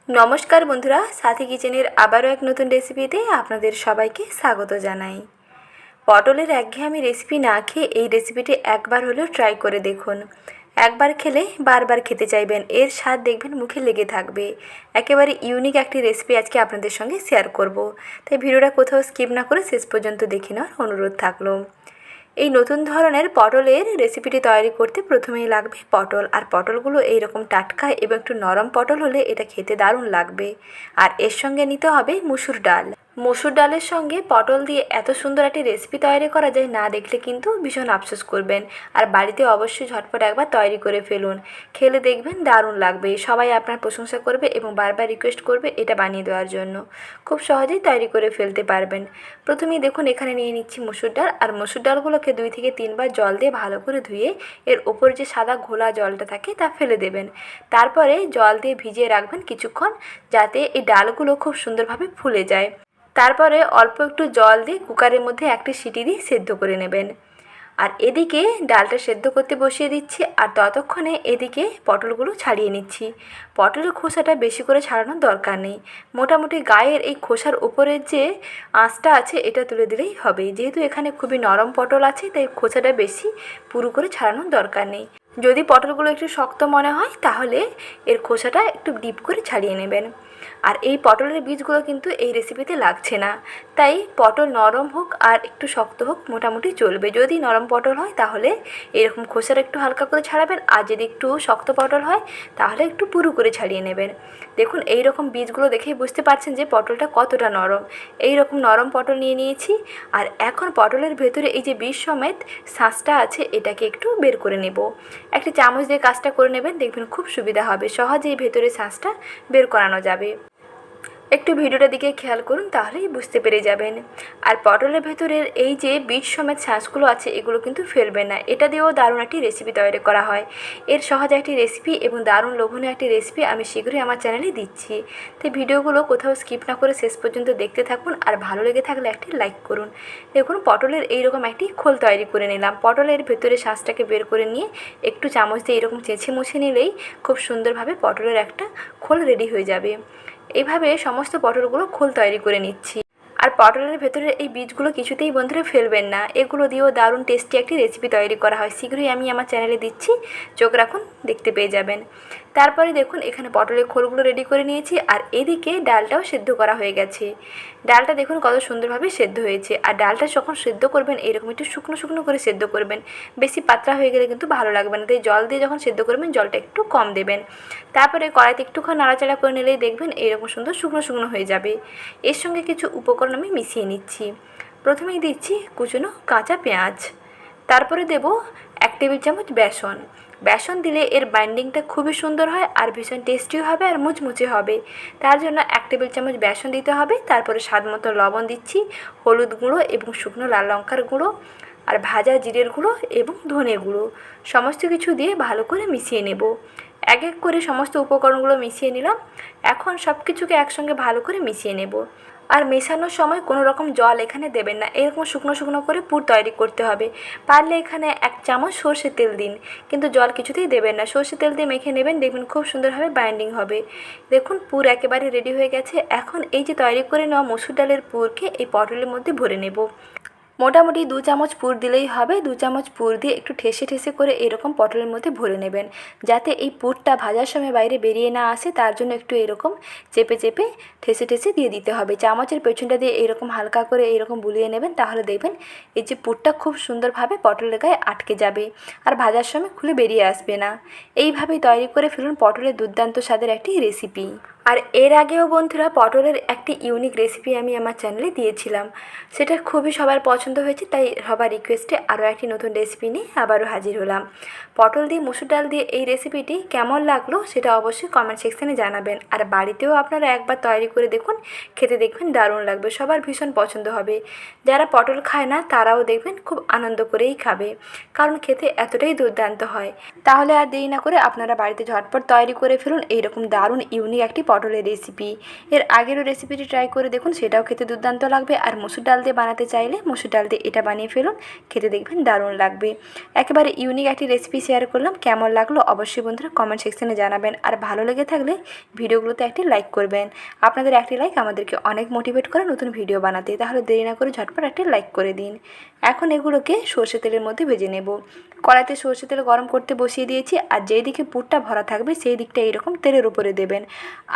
নমস্কার বন্ধুরা, সাথী কিচেনের আবারও এক নতুন রেসিপিতে আপনাদের সবাইকে স্বাগত জানাই। পটলের একঘেয়েমি রেসিপি না খেয়ে এই রেসিপিটি একবার হলেও ট্রাই করে দেখুন। একবার খেলে বারবার খেতে চাইবেন, এর স্বাদ দেখবেন মুখে লেগে থাকবে। একেবারে ইউনিক একটি রেসিপি আজকে আপনাদের সঙ্গে শেয়ার করব, তাই ভিডিওটা কোথাও স্কিপ না করে শেষ পর্যন্ত দেখে নেওয়ার অনুরোধ থাকলো। এই নতুন ধরনের পটলের রেসিপিটি তৈরি করতে প্রথমেই লাগবে পটল, আর পটলগুলো এইরকম টাটকা এবং একটু নরম পটল হলে এটা খেতে দারুণ লাগবে। আর এর সঙ্গে নিতে হবে মুসুর ডাল। মসুর ডালের সঙ্গে পটল দিয়ে এত সুন্দর একটি রেসিপি তৈরি করা যায়, না দেখলে কিন্তু ভীষণ আফসোস করবেন। আর বাড়িতে অবশ্যই ঝটপট একবার তৈরি করে ফেলুন, খেলে দেখবেন দারুণ লাগবে। সবাই আপনার প্রশংসা করবে এবং বারবার রিকোয়েস্ট করবে এটা বানিয়ে দেওয়ার জন্য। খুব সহজেই তৈরি করে ফেলতে পারবেন। প্রথমেই দেখুন এখানে নিয়ে নিচ্ছি মসুর ডাল, আর মসুর ডালগুলোকে 2 থেকে 3 বার জল দিয়ে ভালো করে ধুয়ে এর ওপর যে সাদা ঘোলা জলটা থাকে তা ফেলে দেবেন। তারপরে জল দিয়ে ভিজিয়ে রাখবেন কিছুক্ষণ, যাতে এই ডালগুলো খুব সুন্দরভাবে ফুলে যায়। তারপরে অল্প একটু জল দিয়ে কুকারের মধ্যে একটি সিটি দিয়ে সেদ্ধ করে নেবেন। আর এদিকে ডালটা সেদ্ধ করতে বসিয়ে দিচ্ছি, আর ততক্ষণে এদিকে পটলগুলো ছাড়িয়ে নিচ্ছি। পটলের খোসাটা বেশি করে ছাড়ানোর দরকার নেই, মোটামুটি গায়ের এই খোসার উপরের যে আঁশটা আছে এটা তুলে দিলেই হবে। যেহেতু এখানে খুবই নরম পটল আছে, তাই খোসাটা বেশি পুরো করে ছাড়ানোর দরকার নেই। যদি পটলগুলো একটু শক্ত মনে হয় তাহলে এর খোসাটা একটু ডিপ করে ছাড়িয়ে নেবেন। আর এই পটলের বীজগুলো কিন্তু এই রেসিপিতে লাগছে না, তাই পটল নরম হোক আর একটু শক্ত হোক মোটামুটি চলবে। যদি নরম পটল হয় তাহলে এরকম খোসার একটু হালকা করে ছাড়াবেন, আর যদি একটু শক্ত পটল হয় তাহলে একটু পুরু করে ছাড়িয়ে নেবেন। দেখুন এই রকম বীজগুলো দেখেই বুঝতে পারছেন যে পটলটা কতটা নরম। এই রকম নরম পটল নিয়ে নিয়েছি, আর এখন পটলের ভেতরে এই যে বীজ সমেত শাঁসটা আছে এটাকে একটু বের করে নেব। একটি চামচ দিয়ে কাজটা করে নেবেন, দেখবেন খুব সুবিধা হবে, সহজেই ভেতরে শাঁসটা বের করানো যাবে। একটু ভিডিওটার দিকে খেয়াল করুন, তাহলেই বুঝতে পেরে যাবেন। আর পটলের ভেতরের এই যে বীজ সমেত শাঁসগুলো আছে এগুলো কিন্তু ফেলবেন না, এটা দিয়েও দারুণ একটি রেসিপি তৈরি করা হয়। এর সহজ একটি রেসিপি এবং দারুণ লোভনীয় একটি রেসিপি আমি শীঘ্রই আমার চ্যানেলে দিচ্ছি, তাই ভিডিওগুলো কোথাও স্কিপ না করে শেষ পর্যন্ত দেখতে থাকুন। আর ভালো লেগে থাকলে একটি লাইক করুন। দেখুন পটলের এইরকম একটি খোল তৈরি করে নিলাম। পটলের ভেতরে শাঁসটাকে বের করে নিয়ে একটু চামচ দিয়ে এরকম চেঁচে মুছে নিলেই খুব সুন্দরভাবে পটলের একটা খোল রেডি হয়ে যাবে। এইভাবে সমস্ত পটলগুলো খোল তৈরি করে নিচ্ছি। আর পটলের ভেতরে এই বীজগুলো কিছুতেই বন্ধুরা ফেলবেন না, এগুলো দিয়েও দারুণ টেস্টি একটি রেসিপি তৈরি করা হয়। শীঘ্রই আমি আমার চ্যানেলে দিচ্ছি, চোখ রাখুন, দেখতে পেয়ে যাবেন। তারপরে দেখুন এখানে পটলের খোলগুলো রেডি করে নিয়েছি, আর এদিকে ডালটাও সেদ্ধ করা হয়ে গেছে। ডালটা দেখুন কত সুন্দরভাবে সেদ্ধ হয়েছে। আর ডালটা যখন সেদ্ধ করবেন এরকম একটু শুকনো শুকনো করে সেদ্ধ করবেন, বেশি পাতলা হয়ে গেলে কিন্তু ভালো লাগবে না, তাই জল দিয়ে যখন সেদ্ধ করবেন জলটা একটু কম দেবেন। তারপরে কড়াইতে একটুখানি নাড়াচাড়া করে নিলেই দেখবেন এইরকম সুন্দর শুকনো শুকনো হয়ে যাবে। এর সঙ্গে কিছু উপকরণ আমি মিশিয়ে নিচ্ছি। প্রথমেই দিচ্ছি কুচনো কাঁচা পেঁয়াজ, তারপরে দেব 1 টেবিল চামচ বেসন। বেসন দিলে এর বাইন্ডিংটা খুবই সুন্দর হয়, আর ভীষণ টেস্টিও হবে আর মুচমুচে হবে। তার জন্য 1 টেবিল চামচ বেসন দিতে হবে। তারপরে স্বাদ মতো লবণ দিচ্ছি, হলুদ গুঁড়ো এবং শুকনো লাল লঙ্কার গুঁড়ো, আর ভাজা জিরের গুঁড়ো এবং ধনে গুঁড়ো, সমস্ত কিছু দিয়ে ভালো করে মিশিয়ে নেব। এক এক করে সমস্ত উপকরণগুলো মিশিয়ে নিলাম। এখন সব কিছুকে একসঙ্গে ভালো করে মিশিয়ে নেব। আর মেশানোর সময় কোনো রকম জল এখানে দেবেন না, এরকম শুকনো শুকনো করে পুর তৈরি করতে হবে। পারলে এখানে 1 চামচ সর্ষের তেল দিন, কিন্তু জল কিছুতেই দেবেন না। সর্ষের তেল দিয়ে মেখে নেবেন, দেখবেন খুব সুন্দরভাবে বাইন্ডিং হবে। দেখুন পুর একেবারে রেডি হয়ে গেছে। এখন এই যে তৈরি করে নেওয়া মসুর ডালের পুরকে এই পটলের মধ্যে ভরে নেব। মোটামুটি 2 চামচ পুর দিলেই হবে। 2 চামচ পুর দিয়ে একটু ঠেসে ঠেসে করে এরকম পটলের মধ্যে ভরে নেবেন, যাতে এই পুরটা ভাজার সময় বাইরে বেরিয়ে না আসে। তার জন্য একটু এরকম চেপে চেপে ঠেসে ঠেসে দিয়ে দিতে হবে। চামচের পেছনটা দিয়ে এরকম হালকা করে এরকম বুলিয়ে নেবেন, তাহলে দেখবেন এই যে পুরটা খুব সুন্দরভাবে পটলের গায়ে আটকে যাবে, আর ভাজার সময় খুলে বেরিয়ে আসবে না। এইভাবেই তৈরি করে ফেলুন পটলের দুর্দান্ত স্বাদের একটি রেসিপি। আর এর আগেও বন্ধুরা পটলের একটি ইউনিক রেসিপি আমি আমার চ্যানেলে দিয়েছিলাম, সেটা খুবই সবার পছন্দ হয়েছে, তাই সবার রিকোয়েস্টে আরও একটি নতুন রেসিপি নিয়ে আবারও হাজির হলাম। পটল দিয়ে মসুর ডাল দিয়ে এই রেসিপিটি কেমন লাগলো সেটা অবশ্যই কমেন্ট সেকশানে জানাবেন। আর বাড়িতেও আপনারা একবার তৈরি করে দেখুন, খেতে দেখবেন দারুণ লাগবে, সবার ভীষণ পছন্দ হবে। যারা পটল খায় না তারাও দেখবেন খুব আনন্দ করেই খাবে, কারণ খেতে এতটাই দুর্দান্ত হয়। তাহলে আর দেরি না করে আপনারা বাড়িতে ঝটপট তৈরি করে ফেলুন এইরকম দারুণ ইউনিক একটি পটলের রেসিপি। এর আগেরও রেসিপিটি ট্রাই করে দেখুন, সেটাও খেতে দুর্দান্ত লাগবে। আর মুসুর ডাল দিয়ে বানাতে চাইলে মুসুর ডাল দিয়ে এটা বানিয়ে ফেলুন, খেতে দেখবেন দারুণ লাগবে। একেবারে ইউনিক একটি রেসিপি শেয়ার করলাম, কেমন লাগলো অবশ্যই বন্ধুরা কমেন্ট সেকশনে জানাবেন। আর ভালো লেগে থাকলে ভিডিওগুলোতে একটি লাইক করবেন। আপনাদের একটি লাইক আমাদেরকে অনেক মোটিভেট করে নতুন ভিডিও বানাতে, তাহলে দেরি না করে ঝটপট একটি লাইক করে দিন। এখন এগুলোকে সর্ষে তেলের মধ্যে ভেজে নেব। কড়াইতে সর্ষে তেল গরম করতে বসিয়ে দিয়েছি, আর যেই দিকে পুরটা ভরা থাকবে সেই দিকটা এইরকম তেলের উপরে দেবেন,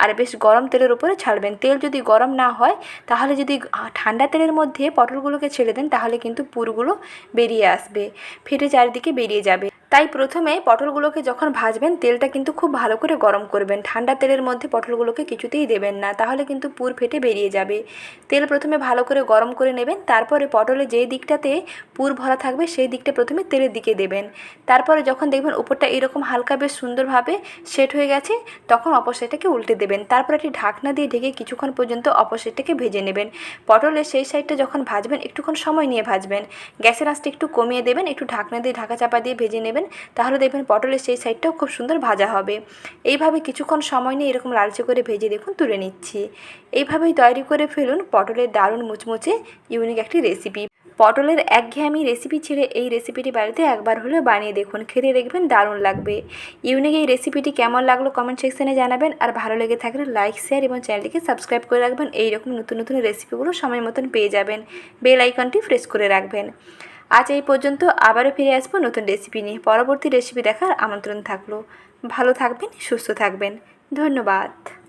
আর বেশ গরম তেলের উপরে ছাড়বেন। তেল যদি গরম না হয়, তাহলে যদি ঠান্ডা তেলের মধ্যে পটলগুলোকে ছেড়ে দেন, তাহলে কিন্তু পুরগুলো বেরিয়ে আসবে, ফেটে চারিদিকে বেরিয়ে যাবে। তাই প্রথমে পটলগুলোকে যখন ভাজবেন, তেলটা কিন্তু খুব ভালো করে গরম করবেন। ঠান্ডা তেলের মধ্যে পটলগুলোকে কিছুতেই দেবেন না, তাহলে কিন্তু পুর ফেটে বেরিয়ে যাবে। তেল প্রথমে ভালো করে গরম করে নেবেন, তারপরে পটলে যেই দিকটাতে পুর ভরা থাকবে সেই দিকটা প্রথমে তেলের দিকে দেবেন। তারপরে যখন দেখবেন উপরটা এরকম হালকা বেশ সুন্দরভাবে সেট হয়ে গেছে, তখন অপর সাইডটাকে উল্টে দেবেন। তারপর একটি ঢাকনা দিয়ে ঢেকে কিছুক্ষণ পর্যন্ত অপর সাইডটাকে ভেজে নেবেন। পটলের সেই সাইডটা যখন ভাজবেন, একটুক্ষণ সময় নিয়ে ভাজবেন। গ্যাসের আঁচটা একটু কমিয়ে দেবেন, একটু ঢাকনা দিয়ে ঢাকা চাপা দিয়ে ভেজে নেবেন, তাহলে দেখবেন পটলের সেই সাইডটাও খুব সুন্দর ভাজা হবে। এইভাবে কিছুক্ষণ সময় নিয়ে এরকম লালচে করে ভেজে দেখুন তুলে নিচ্ছি। এইভাবেই তৈরি করে ফেলুন পটলের দারুণ মুচমুচে ইউনিক একটি রেসিপি। পটলের একঘেয়েমি রেসিপি ছেড়ে এই রেসিপিটি বাড়িতে একবার হলেও বানিয়ে দেখুন, খেতে দেখবেন দারুণ লাগবে। ইউনিক এই রেসিপিটি কেমন লাগলো কমেন্ট সেকশনে জানাবেন। আর ভালো লেগে থাকলে লাইক, শেয়ার এবং চ্যানেলটিকে সাবস্ক্রাইব করে রাখবেন। এইরকম নতুন নতুন রেসিপিগুলো সময় মতন পেয়ে যাবেন। বেল আইকনটি প্রেস করে রাখবেন। আজ এই পর্যন্ত, আবারও ফিরে আসবো নতুন রেসিপি নিয়ে। পরবর্তী রেসিপি দেখার আমন্ত্রণ থাকলো। ভালো থাকবেন, সুস্থ থাকবেন। ধন্যবাদ।